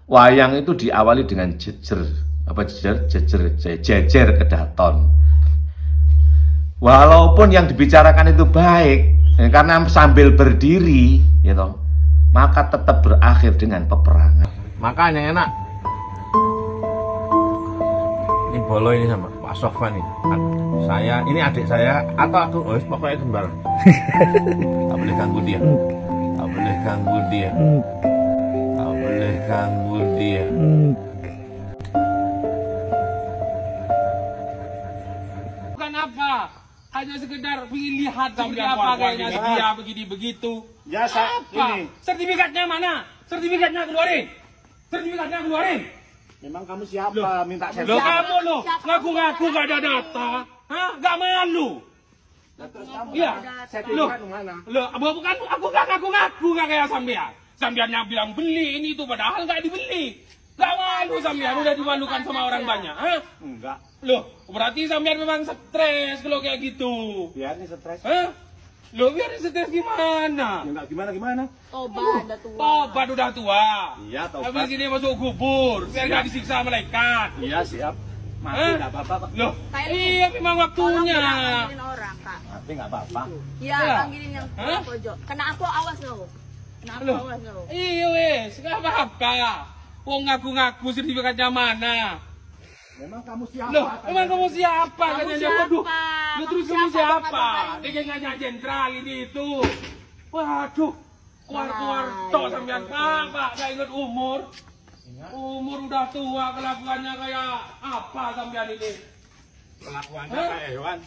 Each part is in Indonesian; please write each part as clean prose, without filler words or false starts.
Wayang itu diawali dengan jejer kedaton. Walaupun yang dibicarakan itu baik, karena sambil berdiri, gitu, maka tetap berakhir dengan peperangan. Makanya enak. Ini Bolo ini sama Pak Sofwan nih. Saya, ini adik saya atau aku, pokoknya kembar. Tak boleh ganggu dia. Tak boleh ganggu dia. Tak boleh ganggu dia. Bukan apa, hanya sekedar lihat seperti apa kayaknya dia begini begitu. Ya, Apa? Sertifikatnya mana? Sertifikatnya keluarin. Sertifikatnya keluarin. Memang kamu siapa? Minta saya. Loh kamu loh, ngaku-ngaku gak ada data. Hah? Gak malu. Iya. Loh, bukan aku gak ngaku-ngaku gak kayak sampean. Sampean yang bilang beli ini itu padahal gak dibeli. Gak malu sampean, udah dimalukan sama orang banyak. Hah? Enggak. Loh, berarti sampean memang stres kalau kayak gitu. Biar nih stres. Hah? Loh, biar stres gimana? Ya enggak gimana? Tobat udah tua. Tobat udah tua. Iya, tobat. Habis ini masuk kubur, biar gak disiksa malaikat. Iya, siap. Mati Hah? enggak apa-apa, Pak. Loh, Kayak iya memang waktunya. panggilin orang, Kak. Mati enggak apa-apa. Iya, Ya. panggilin yang Hah? pojok. Kena aku awas lo. Kena aku Loh, awas lo. iya wes, gak apa-apa. Wong ngaku-ngaku sertifikatnya mana? Memang kamu siapa? Loh, emang kamu siapa? Kamu Katanya, siapa? waduh. Lu Kamu terus kamu siapa? siapa? Kata-kata Dia nanya jenderal ini itu. Waduh, keluar-keluar tok sampean Pak, gak inget umur. Umur udah tua, kelakuannya kayak apa sampean ini? Kelakuannya Hah? kayak hewan.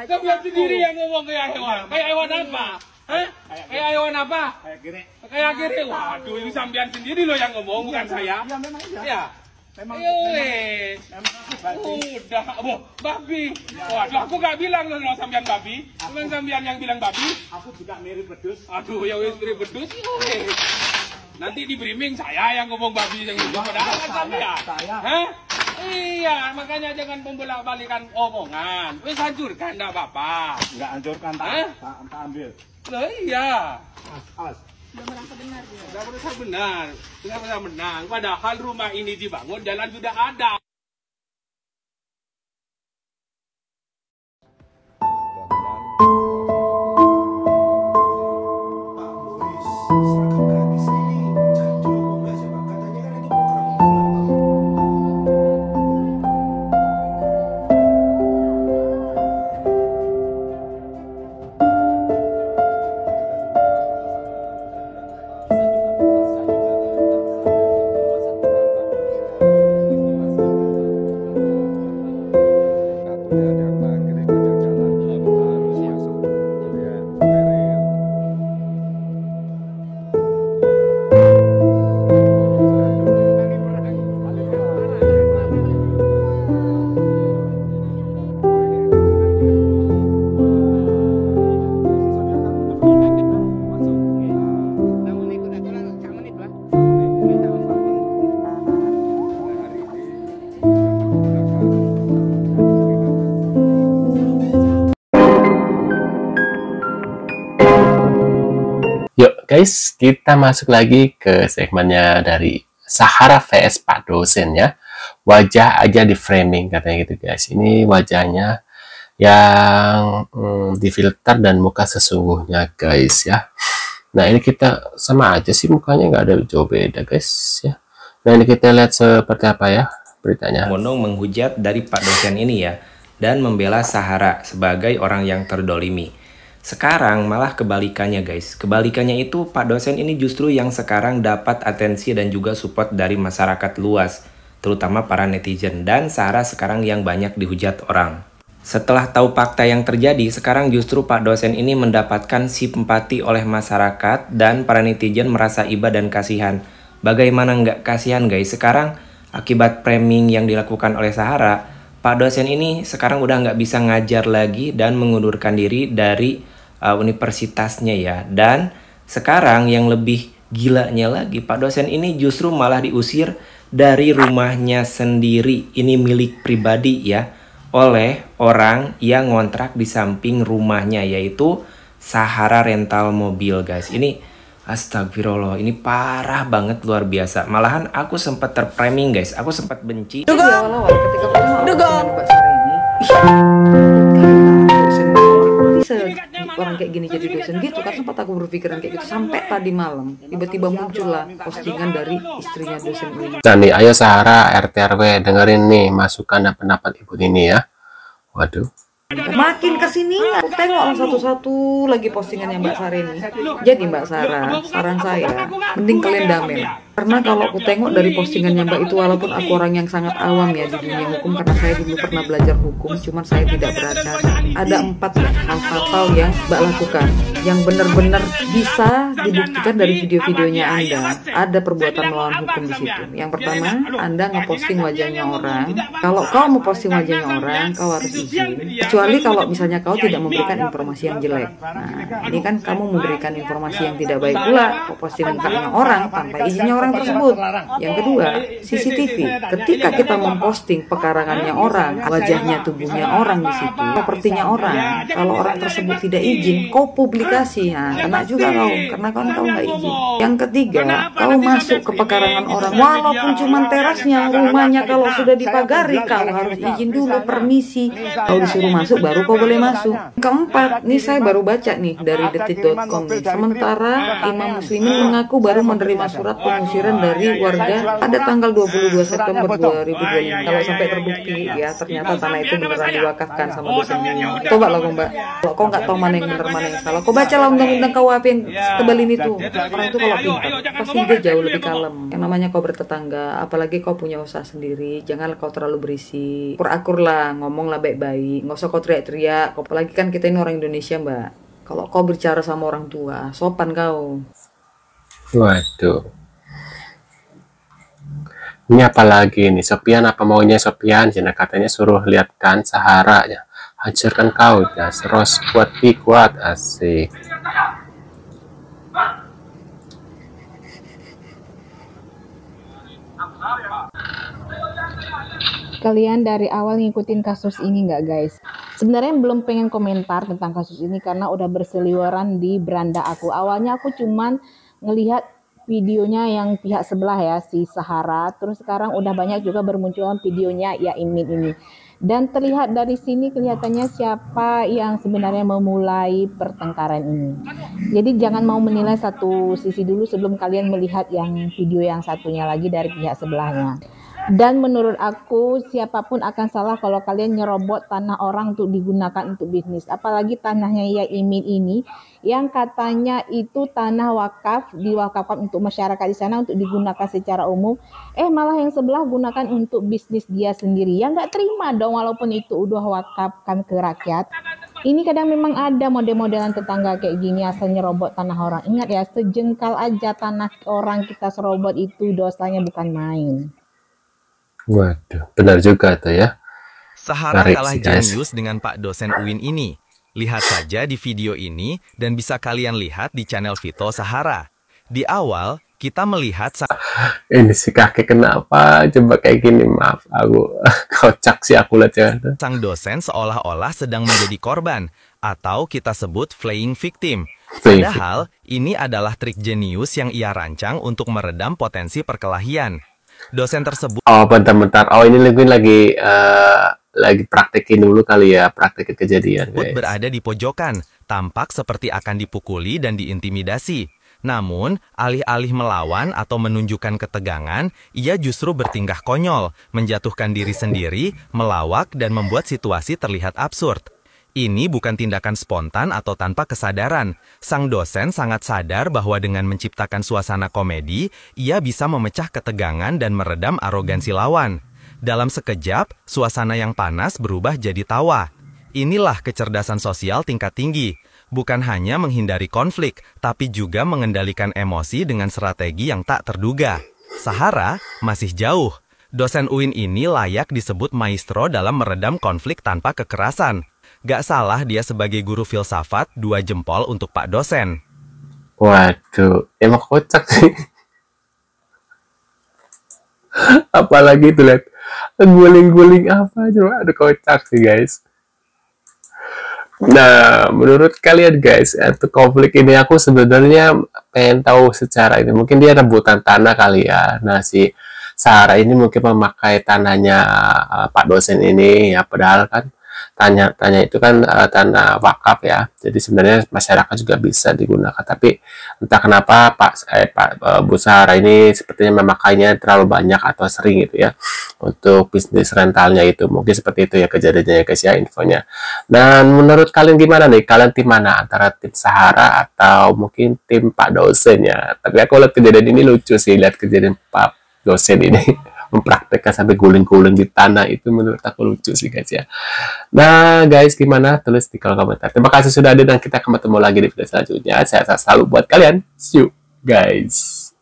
Sampean sendiri yang ngomong kayak hewan. Kayak hewan apa? Hah? Kayak hewan apa? Kayak gini. Kayak gini. Waduh, ini sampean sendiri loh yang ngomong, bukan saya. Iya, memang iya. Ya. Memang Wes. memang aku babi. Udah, babi. Waduh, aku gak bilang loh sampean babi. Memang sampean yang bilang babi. Aku juga mirip pedus. Aduh, ya wes mirip bedus. Wes. Nanti di briefing saya yang ngomong babi yang itu padahal kan sampean. Saya. Hah? Iya, makanya jangan membolak-balikan omongan. Wes hancurkan enggak apa-apa. Enggak hancurkan, Hah? tak ambil. Loh iya. Awas. Udah merasa benar dia. Enggak merasa benar. Enggak merasa menang. Padahal rumah ini dibangun, jalan sudah ada. Pak Boris, seragam gratis ini jangan diomong aja, Pak. Katanya kan itu program unggulan, Pak. Yuk guys, kita masuk lagi ke segmennya dari Sahara vs Pak dosen ya. Wajah aja di framing katanya gitu guys. Ini wajahnya yang difilter dan muka sesungguhnya guys ya. Nah ini kita sama aja sih mukanya, nggak ada jauh beda guys ya. Nah ini kita lihat seperti apa ya beritanya. Monong menghujat dari Pak dosen ini ya, dan membela Sahara sebagai orang yang terdolimi. Sekarang malah kebalikannya guys. Kebalikannya itu Pak dosen ini justru yang sekarang dapat atensi dan juga support dari masyarakat luas, terutama para netizen, dan Sahara sekarang yang banyak dihujat orang. Setelah tahu fakta yang terjadi, sekarang justru Pak dosen ini mendapatkan simpati oleh masyarakat dan para netizen merasa iba dan kasihan. Bagaimana nggak kasihan guys? Sekarang akibat framing yang dilakukan oleh Sahara, Pak dosen ini sekarang udah nggak bisa ngajar lagi dan mengundurkan diri dari universitasnya ya. Dan sekarang yang lebih gilanya lagi, Pak dosen ini justru malah diusir dari rumahnya sendiri. Ini milik pribadi ya, oleh orang yang ngontrak di samping rumahnya, yaitu Sahara Rental Mobil guys. Ini Astagfirullah, ini parah banget, luar biasa. Malahan aku sempat terframing guys, aku sempat benci. Di awal-awal ketika aku dengan Mbak Sarah ini, dosen bisa orang kayak gini jadi dosen gitu kan, sempat aku berpikiran kayak gitu sampai tadi malam tiba-tiba muncullah postingan dari istrinya dosen ini. Nah nih, ayo Sahara RT RW dengerin nih masukan dan pendapat ibu ini ya. Waduh. Makin kesini aku tengok satu-satu lagi postingannya Mbak Sarah ini. Jadi Mbak Sarah, saran saya mending kalian damai. Karena kalau aku tengok dari postingannya Mbak itu, walaupun aku orang yang sangat awam ya di dunia hukum, karena saya dulu pernah belajar hukum, cuman saya tidak beracara. Ada 4 hal fatal yang Mbak lakukan, yang benar-benar bisa dibuktikan dari video-videonya Anda. Ada perbuatan melawan hukum di situ. Yang pertama, Anda ngeposting wajahnya orang. Kalau kau mau posting wajahnya orang, kau harus izin. Kecuali kalau misalnya kau tidak memberikan informasi yang jelek. Nah, ini kan kamu memberikan informasi yang tidak baik pula. Kau posting mukanya orang tanpa izinnya orang tersebut. Yang kedua, CCTV. Ketika kita memposting pekarangannya orang, wajahnya, tubuhnya orang di situ, propertinya orang, kalau orang tersebut tidak izin, kau publikasi, nah kena juga kau, karena kau nggak izin. Yang ketiga, kau masuk ke pekarangan orang, walaupun cuma terasnya, rumahnya kalau sudah dipagari, kau harus izin dulu, permisi, kau disuruh masuk, baru kau boleh masuk. Keempat, nih saya baru baca nih dari detik.com nih. Sementara Imam Muslimin mengaku baru menerima surat pengusiran dari warga pada tanggal 22 September 2025. Kalau sampai terbukti ya ternyata tanah itu beneran diwakafkan sama dosen ini. Coba lah Mbak, kalau kau nggak tahu mana yang benar mana yang salah, kau bacalah undang-undang KUHP yang tebal ini tuh. Orang itu kalau pintar pasti dia jauh lebih kalem. Yang namanya kau bertetangga, apalagi kau punya usaha sendiri, jangan kau terlalu berisi. Akur lah, ngomonglah baik-baik, nggak usah kau teriak-teriak. Apalagi kan kita ini orang Indonesia Mbak. Kalau kau bicara sama orang tua, sopan kau. Waduh. Ini apalagi nih, Sopian apa maunya Sopian? Cina katanya suruh lihatkan Sahara ya. Hancurkan kau ya, seros kuat asik. Kalian dari awal ngikutin kasus ini nggak guys? Sebenarnya belum pengen komentar tentang kasus ini karena udah berseliweran di beranda aku. Awalnya aku cuman ngelihat videonya yang pihak sebelah ya, si Sahara. Terus sekarang udah banyak juga bermunculan videonya ya Imin ini. Dan terlihat dari sini kelihatannya siapa yang sebenarnya memulai pertengkaran ini. Jadi jangan mau menilai satu sisi dulu sebelum kalian melihat yang video yang satunya lagi dari pihak sebelahnya. Dan menurut aku siapapun akan salah kalau kalian nyerobot tanah orang untuk digunakan untuk bisnis. Apalagi tanahnya ya Imin ini yang katanya itu tanah wakaf, diwakafkan untuk masyarakat di sana untuk digunakan secara umum. Malah yang sebelah gunakan untuk bisnis dia sendiri. Ya nggak terima dong walaupun itu udah wakafkan ke rakyat. Ini kadang memang ada model-modelan tetangga kayak gini asal nyerobot tanah orang. Ingat ya, sejengkal aja tanah orang kita serobot itu dosanya bukan main. Waduh, benar juga tuh ya. Sahara kalah jenius dengan Pak dosen UIN ini. Lihat saja di video ini dan bisa kalian lihat di channel Vito Sahara. Di awal, kita melihat ini si kakek kenapa coba kayak gini, maaf aku kocak sih aku lihat. Sang dosen seolah-olah sedang menjadi korban atau kita sebut flaying victim. Padahal ini adalah trik jenius yang ia rancang untuk meredam potensi perkelahian. Dosen tersebut bentar ini lagi praktekin dulu kali ya, praktekin kejadian guys. Berada di pojokan, tampak seperti akan dipukuli dan diintimidasi. Namun, alih-alih melawan atau menunjukkan ketegangan, ia justru bertingkah konyol, menjatuhkan diri sendiri, melawak, dan membuat situasi terlihat absurd. Ini bukan tindakan spontan atau tanpa kesadaran. Sang dosen sangat sadar bahwa dengan menciptakan suasana komedi, ia bisa memecah ketegangan dan meredam arogansi lawan. Dalam sekejap, suasana yang panas berubah jadi tawa. Inilah kecerdasan sosial tingkat tinggi. Bukan hanya menghindari konflik, tapi juga mengendalikan emosi dengan strategi yang tak terduga. Sahara masih jauh. Dosen UIN ini layak disebut maestro dalam meredam konflik tanpa kekerasan. Gak salah dia sebagai guru filsafat 2 jempol untuk Pak dosen. Waduh, emang kocak sih. Apalagi itu lihat guling-guling apa coba, ada kocak sih guys. Nah, menurut kalian guys, untuk konflik ini aku sebenarnya pengen tahu secara ini. Mungkin dia rebutan tanah kali ya. Nah, si Sarah ini mungkin memakai tanahnya Pak dosen ini ya, padahal kan tanya itu kan tanah wakaf ya. Jadi sebenarnya masyarakat juga bisa digunakan. Tapi entah kenapa Bu Sarah ini sepertinya memakainya terlalu banyak atau sering gitu ya untuk bisnis rentalnya itu. Mungkin seperti itu ya kejadiannya ya guys ya, infonya. Dan menurut kalian gimana nih? Kalian tim mana? Antara tim Sahara atau mungkin tim Pak dosen ya? Tapi aku lihat kejadian ini lucu sih, lihat kejadian Pak dosen ini mempraktekkan sampai guling-guling di tanah, itu menurut aku lucu sih guys ya. Nah guys, gimana? Tulis di kolom komentar. Terima kasih sudah hadir dan kita akan bertemu lagi di video selanjutnya. Saya selalu buat kalian. See you guys.